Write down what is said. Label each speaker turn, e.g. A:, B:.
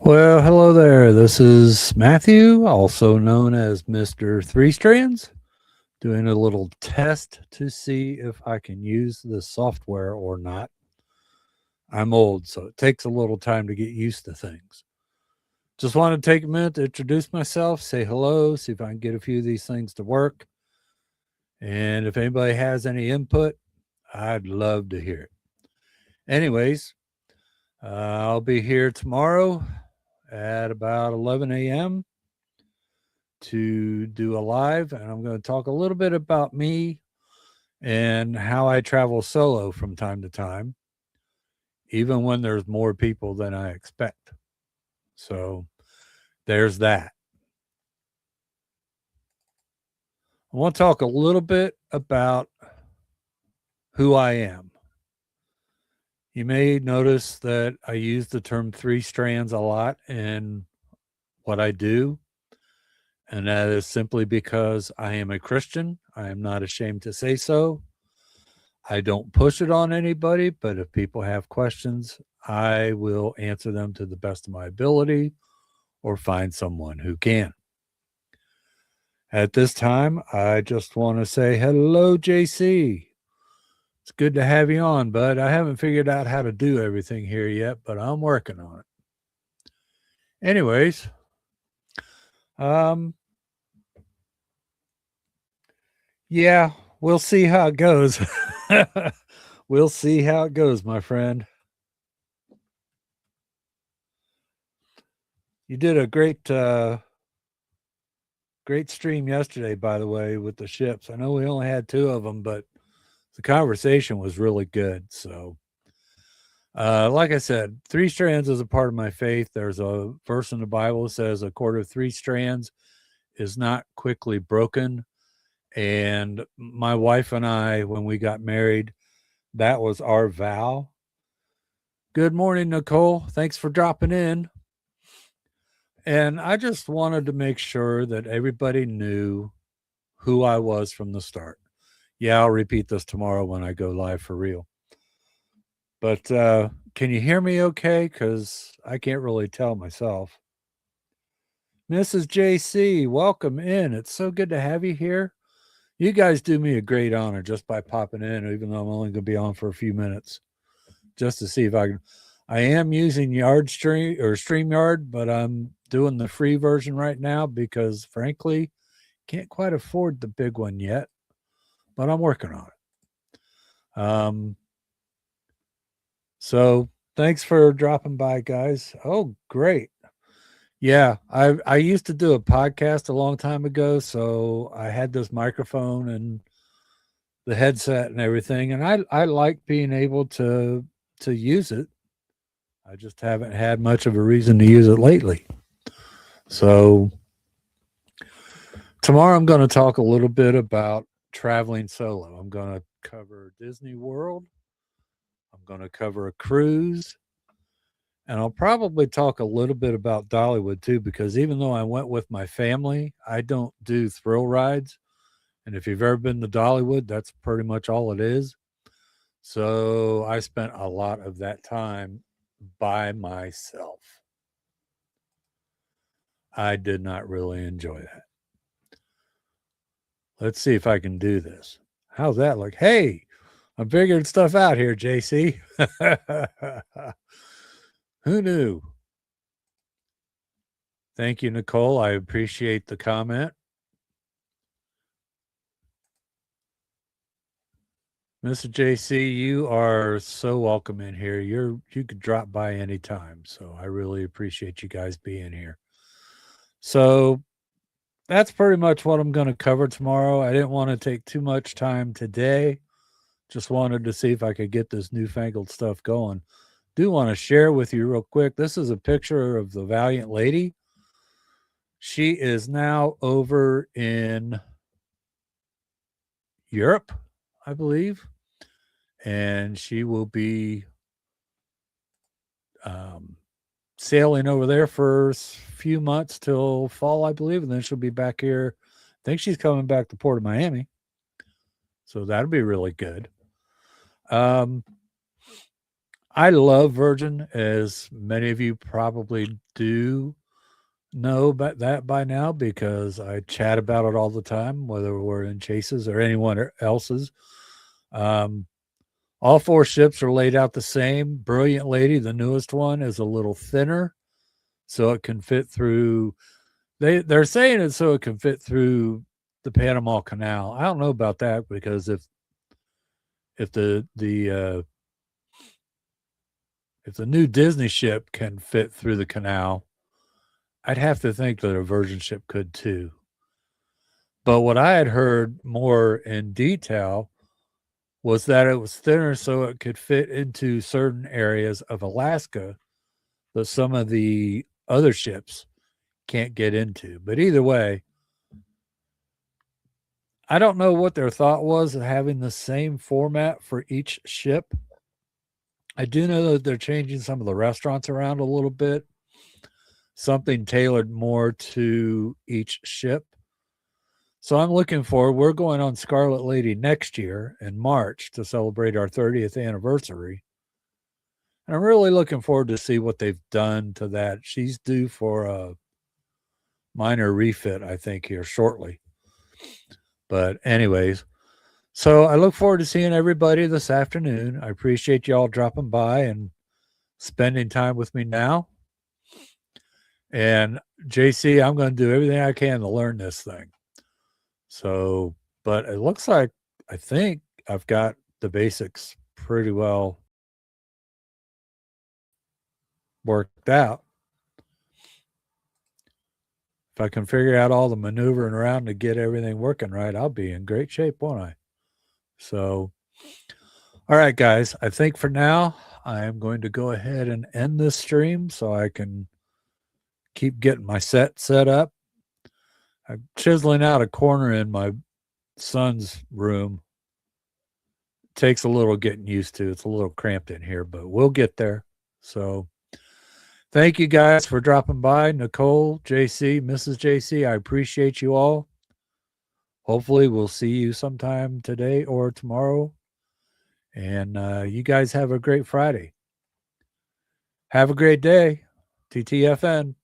A: Well, hello there. This is Matthew, also known as Mr. Three Strands, doing a little test to see if I can use the software or not. I'm old, so it takes a little time to get used to things. Just want to take a minute to introduce myself, say hello, see if I can get a few of these things to work. And if anybody has any input, I'd love to hear it. Anyways, I'll be here tomorrow at about 11 a.m. to do a live, and I'm going to talk a little bit about me and how I travel solo from time to time, even when there's more people than I expect. So there's that. I want to talk a little bit about who I am. You may notice that I use the term three strands a lot in what I do, and that is simply because I am a Christian. I am not ashamed to say so. I don't push it on anybody, but if people have questions, I will answer them to the best of my ability or find someone who can. At this time, I just want to say hello, JC. It's good to have you on, bud. I haven't figured out how to do everything here yet, but I'm working on it. Anyways, um, yeah, we'll see how it goes. We'll see how it goes, my friend. You did a great stream yesterday, by the way, with the ships. I know we only had two of them, but the conversation was really good. So, like I said, three strands is a part of my faith. There's a verse in the Bible that says a cord of three strands is not quickly broken. And my wife and I, when we got married, that was our vow. Good morning, Nicole. Thanks for dropping in. And I just wanted to make sure that everybody knew who I was from the start. Yeah, I'll repeat this tomorrow when I go live for real. But can you hear me okay? Because I can't really tell myself. Mrs. JC, welcome in. It's so good to have you here. You guys do me a great honor just by popping in, even though I'm only going to be on for a few minutes, just to see if I can. I am using Yard Stream or Streamyard, but I'm doing the free version right now because, frankly, can't quite afford the big one yet. But I'm working on it. So thanks for dropping by, guys. Oh, great. Yeah, I used to do a podcast a long time ago, so I had this microphone and the headset and everything, and I like being able to use it. I just haven't had much of a reason to use it lately. So tomorrow I'm going to talk a little bit about traveling solo. I'm going to cover Disney World. I'm going to cover a cruise. And I'll probably talk a little bit about Dollywood too, because even though I went with my family, I don't do thrill rides. And if you've ever been to Dollywood, that's pretty much all it is. So I spent a lot of that time by myself. I did not really enjoy that. Let's see if I can do this. How's that look? Hey, I'm figuring stuff out here, JC. Who knew? Thank you, Nicole. I appreciate the comment. Mr. JC, you are so welcome in here. You could drop by anytime. So I really appreciate you guys being here. So that's pretty much what I'm going to cover tomorrow. I didn't want to take too much time today. Just wanted to see if I could get this newfangled stuff going. Do want to share with you real quick. This is a picture of the Valiant Lady. She is now over in Europe, I believe, and she will be sailing over there for a few months till fall, I believe, and then she'll be back here. I think she's coming back to Port of Miami, so that'll be really good. I love Virgin, as many of you probably do know about that by now because I chat about it all the time, whether we're in Chase's or anyone else's. Um, all four ships are laid out the same. Brilliant Lady, the newest one, is a little thinner, so it can fit through. They're saying it so it can fit through the Panama Canal. I don't know about that because if if the new Disney ship can fit through the canal, I'd have to think that a Virgin ship could too. But what I had heard more in detail was that it was thinner so it could fit into certain areas of Alaska that some of the other ships can't get into. But either way, I don't know what their thought was of having the same format for each ship. I do know that they're changing some of the restaurants around a little bit, something tailored more to each ship. So I'm looking forward. We're going on Scarlet Lady next year in March to celebrate our 30th anniversary. And I'm really looking forward to see what they've done to that. She's due for a minor refit, I think, here shortly. But anyways, so I look forward to seeing everybody this afternoon. I appreciate y'all dropping by and spending time with me now. And JC, I'm going to do everything I can to learn this thing. So, but it looks like I think I've got the basics pretty well worked out. If I can figure out all the maneuvering around to get everything working right, I'll be in great shape, won't I? So, all right, guys, I think for now, I am going to go ahead and end this stream so I can keep getting my set up. I'm chiseling out a corner in my son's room. It takes a little getting used to. It's a little cramped in here, but we'll get there. So, thank you guys for dropping by. Nicole, JC, Mrs. JC, I appreciate you all. Hopefully, we'll see you sometime today or tomorrow. And you guys have a great Friday. Have a great day. TTFN.